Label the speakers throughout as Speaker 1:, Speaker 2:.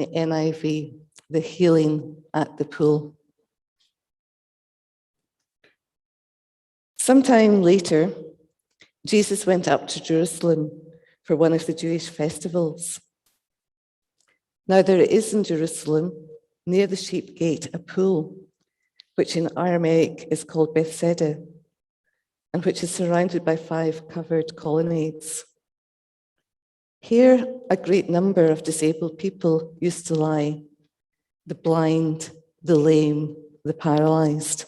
Speaker 1: the NIV, the healing at the pool. Sometime later, Jesus went up to Jerusalem for one of the Jewish festivals. Now there is in Jerusalem, near the sheep gate, a pool, which in Aramaic is called Bethesda, and which is surrounded by 5 covered colonnades. Here, a great number of disabled people used to lie, the blind, the lame, the paralyzed.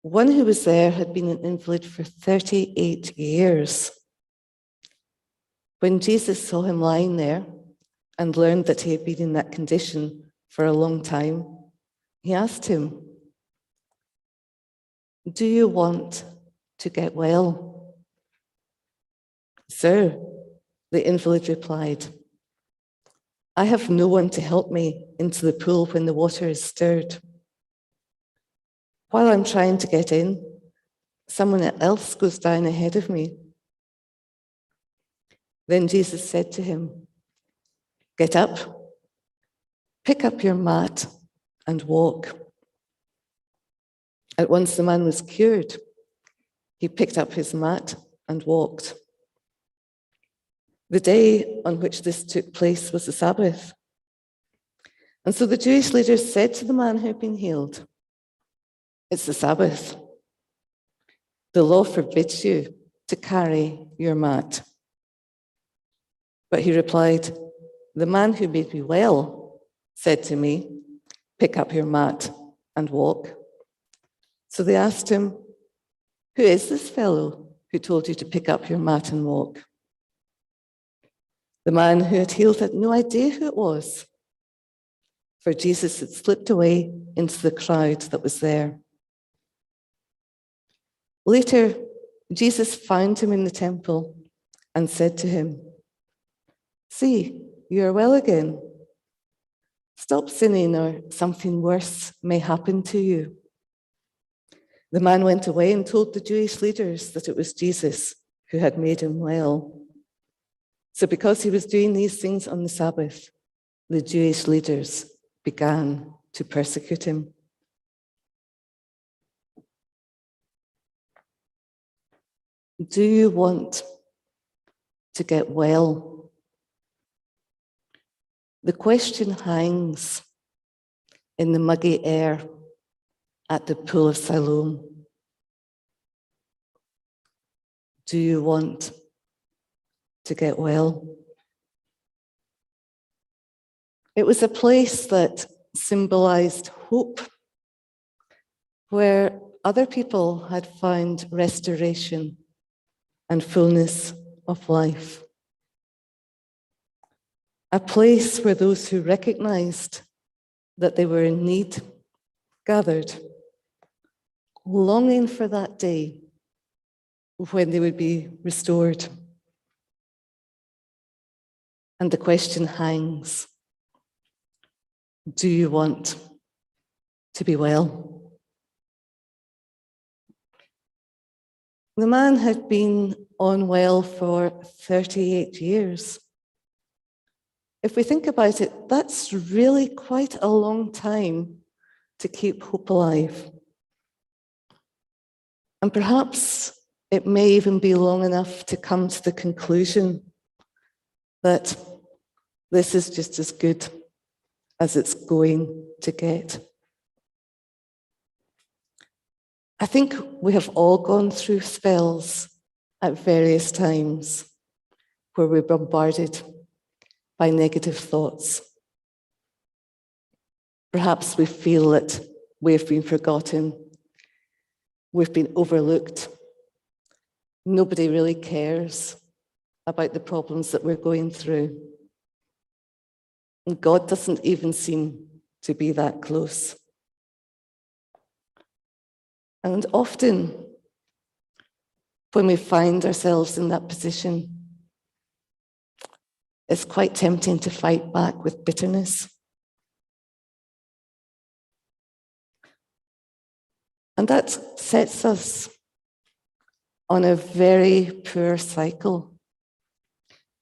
Speaker 1: One who was there had been an invalid for 38 years. When Jesus saw him lying there and learned that he had been in that condition for a long time, he asked him, "Do you want to get well?" "Sir," the invalid replied, "I have no one to help me into the pool when the water is stirred. While I'm trying to get in, someone else goes down ahead of me." Then Jesus said to him, "Get up, pick up your mat, and walk." At once the man was cured. He picked up his mat and walked. The day on which this took place was the Sabbath. And so the Jewish leaders said to the man who had been healed, "It's the Sabbath. The law forbids you to carry your mat." But he replied, "The man who made me well said to me, 'Pick up your mat and walk.'" So they asked him, "Who is this fellow who told you to pick up your mat and walk?" The man who had healed had no idea who it was, for Jesus had slipped away into the crowd that was there. Later, Jesus found him in the temple and said to him, "See, you are well again. Stop sinning or something worse may happen to you." The man went away and told the Jewish leaders that it was Jesus who had made him well. So because he was doing these things on the Sabbath, the Jewish leaders began to persecute him. Do you want to get well? The question hangs in the muggy air at the pool of Siloam. Do you want to get well? It was a place that symbolized hope, where other people had found restoration and fullness of life. A place where those who recognized that they were in need gathered, longing for that day when they would be restored. And the question hangs, do you want to be well? The man had been unwell for 38 years. If we think about it, that's really quite a long time to keep hope alive. And perhaps it may even be long enough to come to the conclusion that this is just as good as it's going to get. I think we have all gone through spells at various times where we're bombarded by negative thoughts. Perhaps we feel that we've been forgotten, we've been overlooked. Nobody really cares about the problems that we're going through. And God doesn't even seem to be that close. And often, when we find ourselves in that position, it's quite tempting to fight back with bitterness. And that sets us on a very poor cycle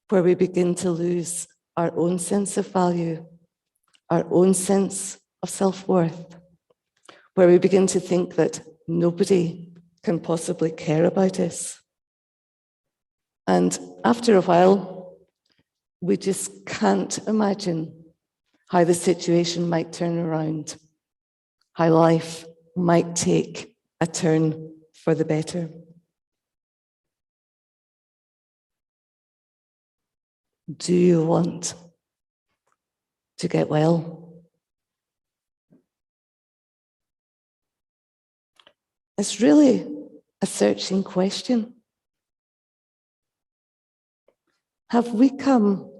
Speaker 1: where we begin to lose our own sense of value, our own sense of self-worth, where we begin to think that nobody can possibly care about us. And after a while, we just can't imagine how the situation might turn around, how life might take a turn for the better. Do you want to get well? It's really a searching question. Have we come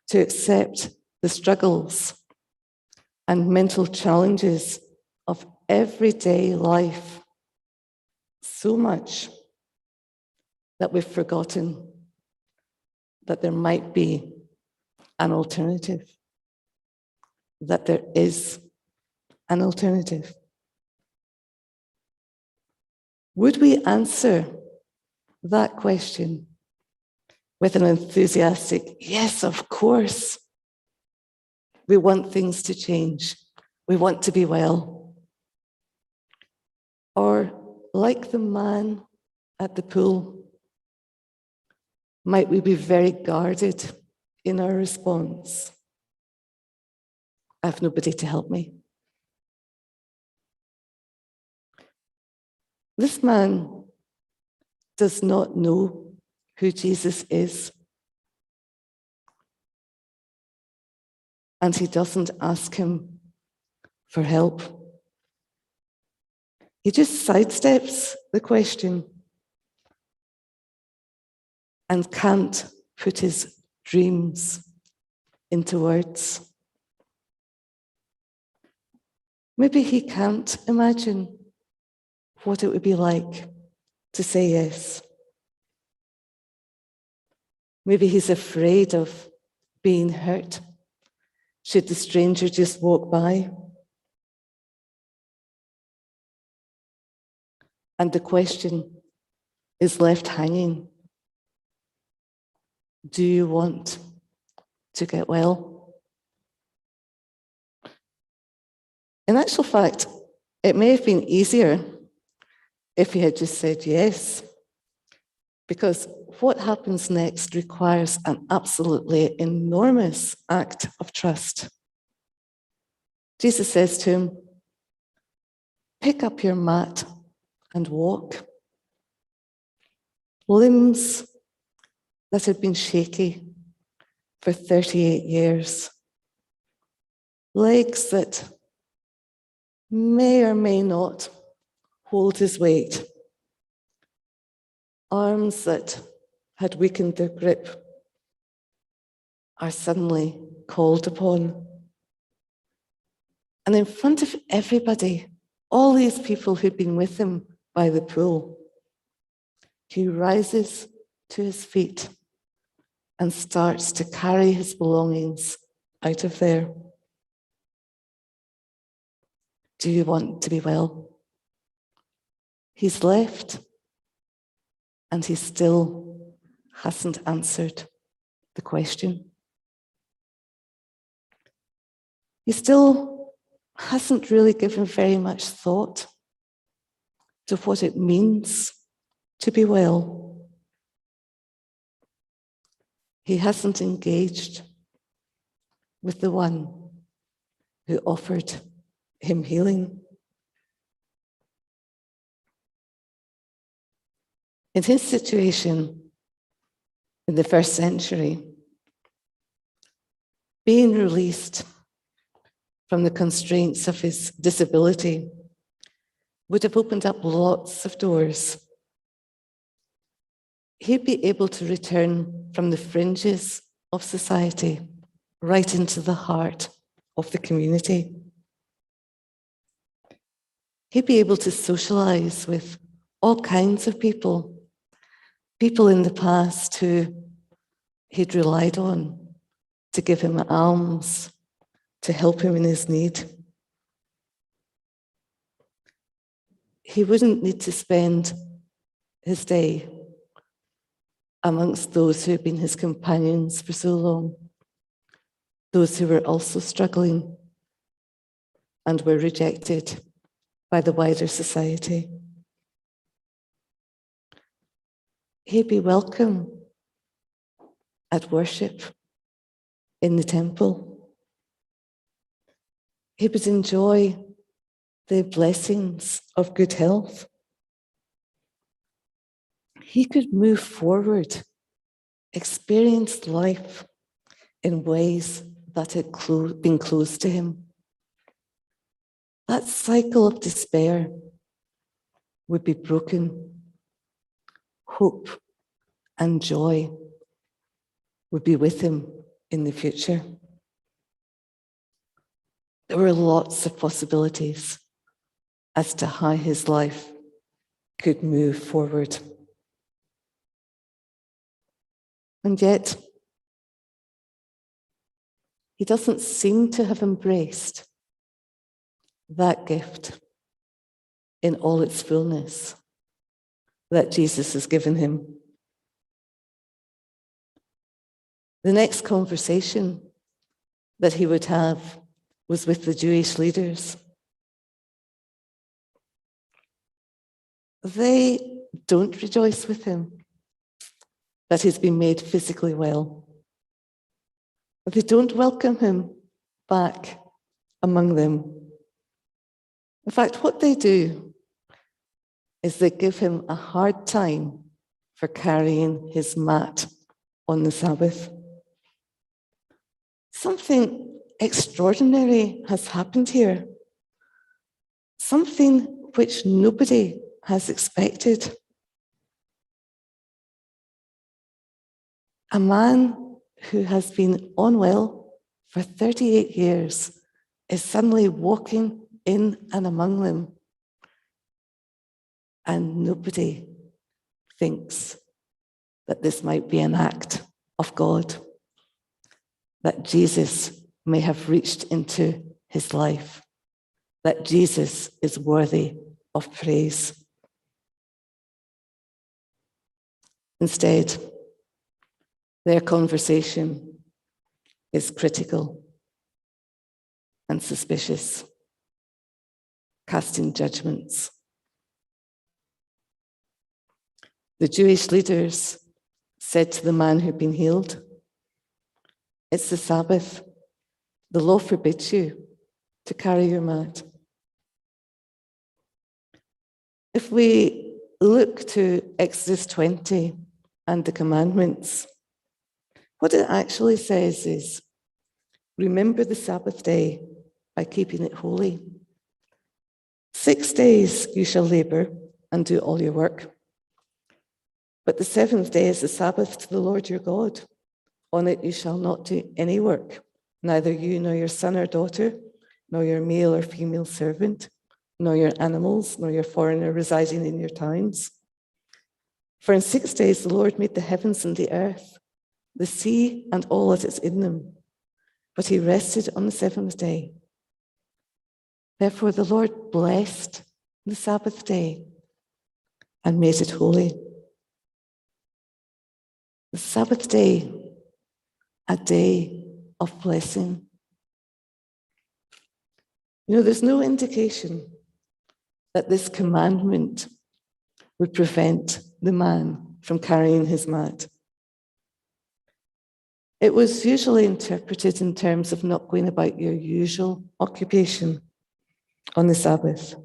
Speaker 1: to accept the struggles and mental challenges of everyday life so much that we've forgotten that there might be an alternative, that there is an alternative? Would we answer that question with an enthusiastic, yes, of course? We want things to change. We want to be well. Or like the man at the pool, might we be very guarded in our response? I have nobody to help me. This man does not know who Jesus is. And he doesn't ask him for help. He just sidesteps the question and can't put his dreams into words. Maybe he can't imagine what it would be like to say yes. Maybe he's afraid of being hurt should the stranger just walk by. And the question is left hanging. Do you want to get well? In actual fact, it may have been easier if he had just said yes, because what happens next requires an absolutely enormous act of trust. Jesus says to him, pick up your mat and walk. Limbs that had been shaky for 38 years. Legs that may or may not hold his weight. Arms that had weakened their grip are suddenly called upon. And in front of everybody, all these people who'd been with him by the pool, he rises to his feet and starts to carry his belongings out of there. Do you want to be well? He's left, and he still hasn't answered the question. He still hasn't really given very much thought to what it means to be well. He hasn't engaged with the one who offered him healing. In his situation in the first century, being released from the constraints of his disability would have opened up lots of doors. He'd be able to return from the fringes of society right into the heart of the community. He'd be able to socialize with all kinds of people, people in the past who he'd relied on to give him alms, to help him in his need. He wouldn't need to spend his day amongst those who had been his companions for so long. those who were also struggling and were rejected by the wider society. He'd be welcome at worship in the temple. He would enjoy the blessings of good health. He could move forward, experience life in ways that had been closed to him. That cycle of despair would be broken. Hope and joy would be with him in the future. There were lots of possibilities as to how his life could move forward. And yet, he doesn't seem to have embraced that gift in all its fullness that Jesus has given him. The next conversation that he would have was with the Jewish leaders. They don't rejoice with him that he's been made physically well. They don't welcome him back among them. In fact, what they do is they give him a hard time for carrying his mat on the Sabbath. Something extraordinary has happened here. Something which nobody has expected. A man who has been unwell for 38 years is suddenly walking in and among them. And nobody thinks that this might be an act of God, that Jesus may have reached into his life, that Jesus is worthy of praise. Instead, their conversation is critical and suspicious, casting judgments. The Jewish leaders said to the man who'd been healed, "It's the Sabbath. The law forbids you to carry your mat." If we look to Exodus 20 and the commandments, what it actually says is, remember the Sabbath day by keeping it holy. 6 days you shall labor and do all your work. But the seventh day is the Sabbath to the Lord your God. On it you shall not do any work, neither you nor your son or daughter, nor your male or female servant, nor your animals, nor your foreigner residing in your towns. For in 6 days the Lord made the heavens and the earth, the sea and all that is in them. But he rested on the seventh day. Therefore the Lord blessed the Sabbath day and made it holy. The Sabbath day, a day of blessing. You know, there's no indication that this commandment would prevent the man from carrying his mat. It was usually interpreted in terms of not going about your usual occupation on the Sabbath.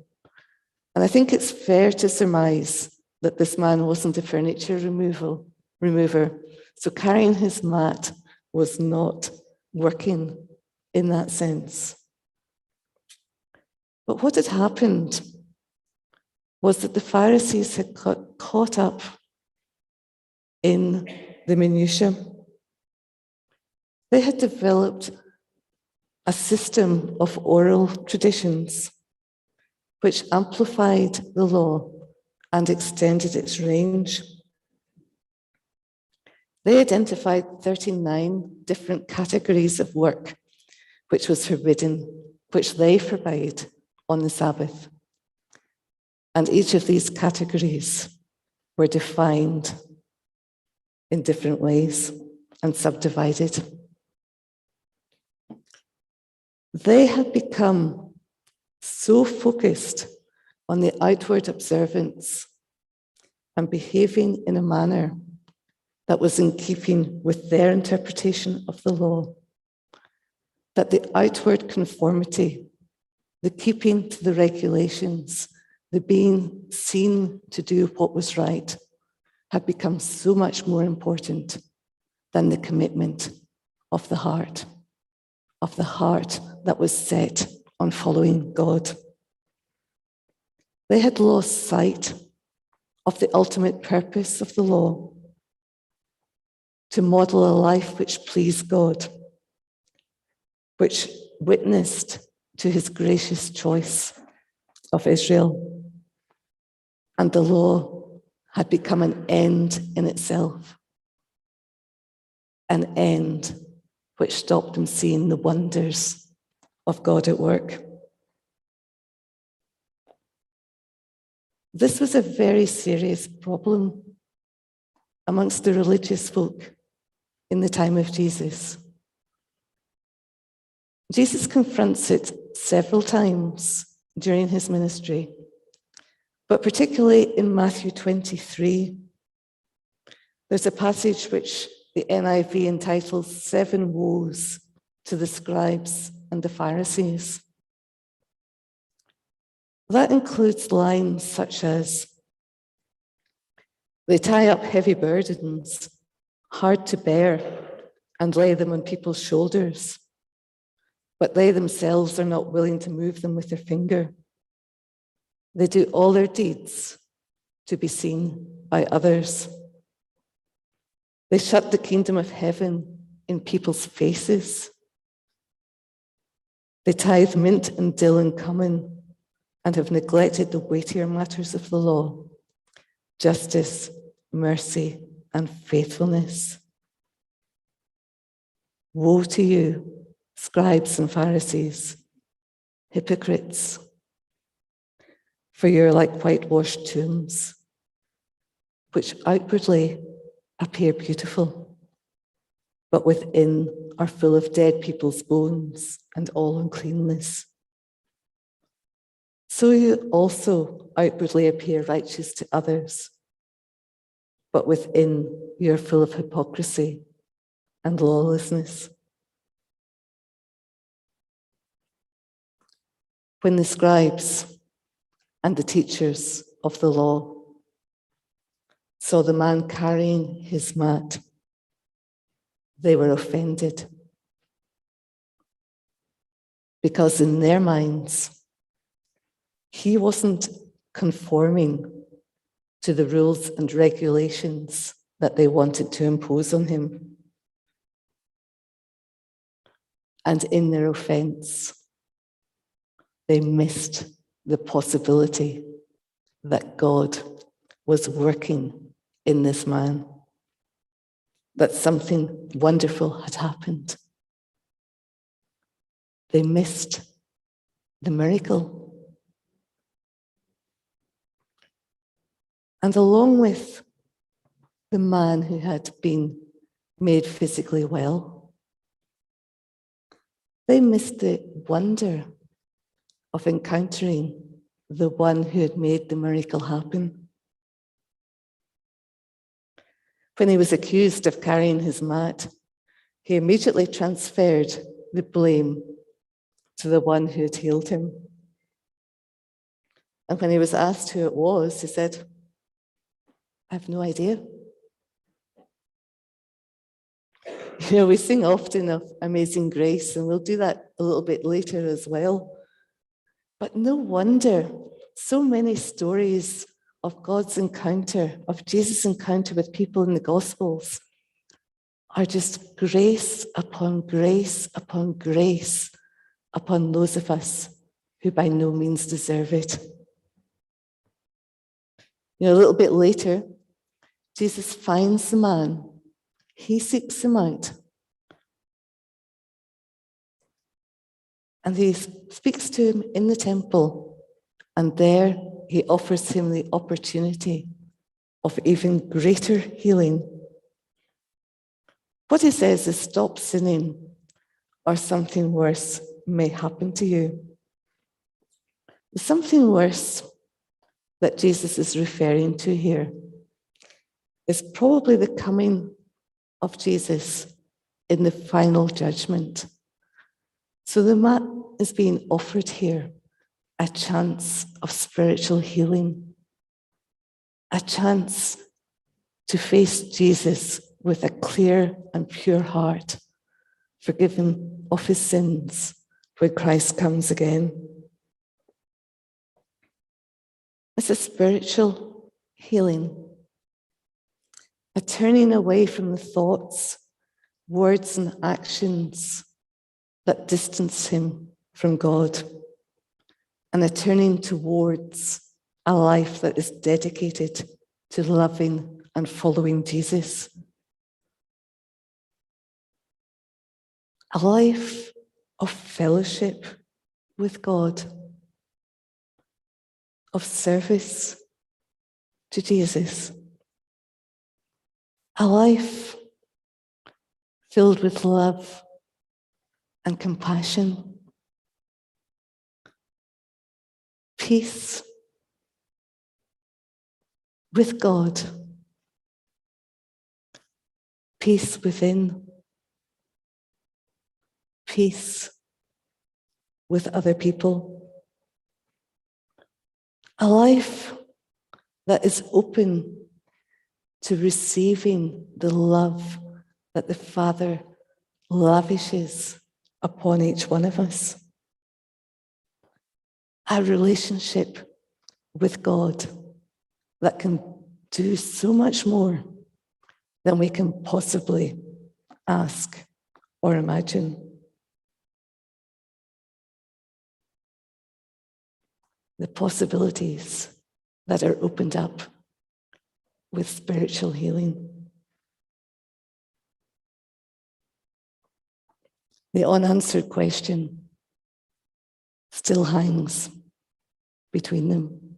Speaker 1: And I think it's fair to surmise that this man wasn't a furniture remover, so carrying his mat was not working in that sense. But what had happened was that the Pharisees had got caught up in the minutiae. They had developed a system of oral traditions which amplified the law and extended its range. They identified 39 different categories of work which was forbidden, which they forbade on the Sabbath. And each of these categories were defined in different ways and subdivided. They had become so focused on the outward observance and behaving in a manner that was in keeping with their interpretation of the law, that the outward conformity, the keeping to the regulations, the being seen to do what was right, had become so much more important than the commitment of the heart that was set on following God. They had lost sight of the ultimate purpose of the law, to model a life which pleased God, which witnessed to his gracious choice of Israel. And the law had become an end in itself, an end which stopped them seeing the wonders of God at work. This was a very serious problem amongst the religious folk in the time of Jesus. Jesus confronts it several times during his ministry, but particularly in Matthew 23, there's a passage which the NIV entitles 7 Woes to the Scribes and the Pharisees. That includes lines such as, they tie up heavy burdens, hard to bear, and lay them on people's shoulders, but they themselves are not willing to move them with their finger. They do all their deeds to be seen by others. They shut the kingdom of heaven in people's faces. They tithe mint and dill and cumin and have neglected the weightier matters of the law, justice, mercy, and faithfulness. Woe to you, scribes and Pharisees, hypocrites, for you're like whitewashed tombs, which outwardly appear beautiful, but within are full of dead people's bones and all uncleanness. So you also outwardly appear righteous to others, but within you are full of hypocrisy and lawlessness. When the scribes and the teachers of the law saw the man carrying his mat, they were offended, because in their minds, he wasn't conforming to the rules and regulations that they wanted to impose on him. And in their offense, they missed the possibility that God was working in this man, that something wonderful had happened. They missed the miracle. And along with the man who had been made physically well, they missed the wonder of encountering the one who had made the miracle happen. When he was accused of carrying his mat, he immediately transferred the blame to the one who had healed him. And when he was asked who it was, he said, I have no idea. You know, we sing often of Amazing Grace, and we'll do that a little bit later as well. But no wonder so many stories of God's encounter, of Jesus' encounter with people in the Gospels, are just grace upon grace upon grace upon those of us who by no means deserve it. You know, a little bit later, Jesus finds the man. He seeks him out. And he speaks to him in the temple. And there he offers him the opportunity of even greater healing. What he says is, stop sinning, or something worse may happen to you. The something worse that Jesus is referring to here is probably the coming of Jesus in the final judgment. So the man is being offered here a chance of spiritual healing, a chance to face Jesus with a clear and pure heart, forgiven of his sins when Christ comes again. It's a spiritual healing, a turning away from the thoughts, words, and actions that distance him from God, and a turning towards a life that is dedicated to loving and following Jesus. A life of fellowship with God, of service to Jesus. A life filled with love and compassion, peace with God, peace within, peace with other people. A life that is open to receiving the love that the Father lavishes upon each one of us. A relationship with God that can do so much more than we can possibly ask or imagine. The possibilities that are opened up with spiritual healing. The unanswered question still hangs between them.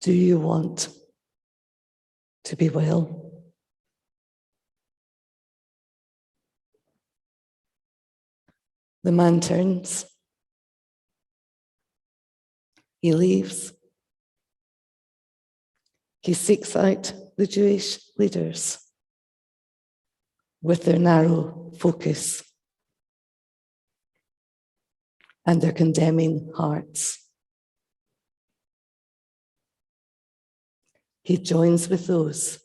Speaker 1: Do you want to be well? The man turns. He leaves. He seeks out the Jewish leaders with their narrow focus and their condemning hearts. He joins with those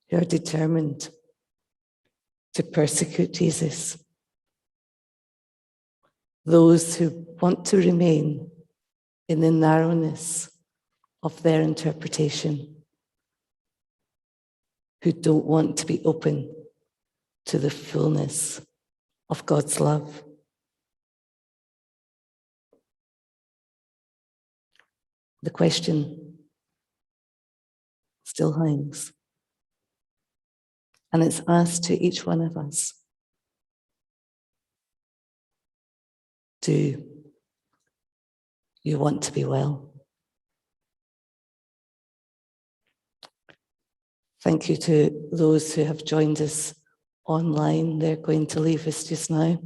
Speaker 1: who are determined to persecute Jesus, those who want to remain in the narrowness of their interpretation, who don't want to be open to the fullness of God's love. The question still hangs, and it's asked to each one of us. Do you want to be well? Thank you to those who have joined us online. They're going to leave us just now.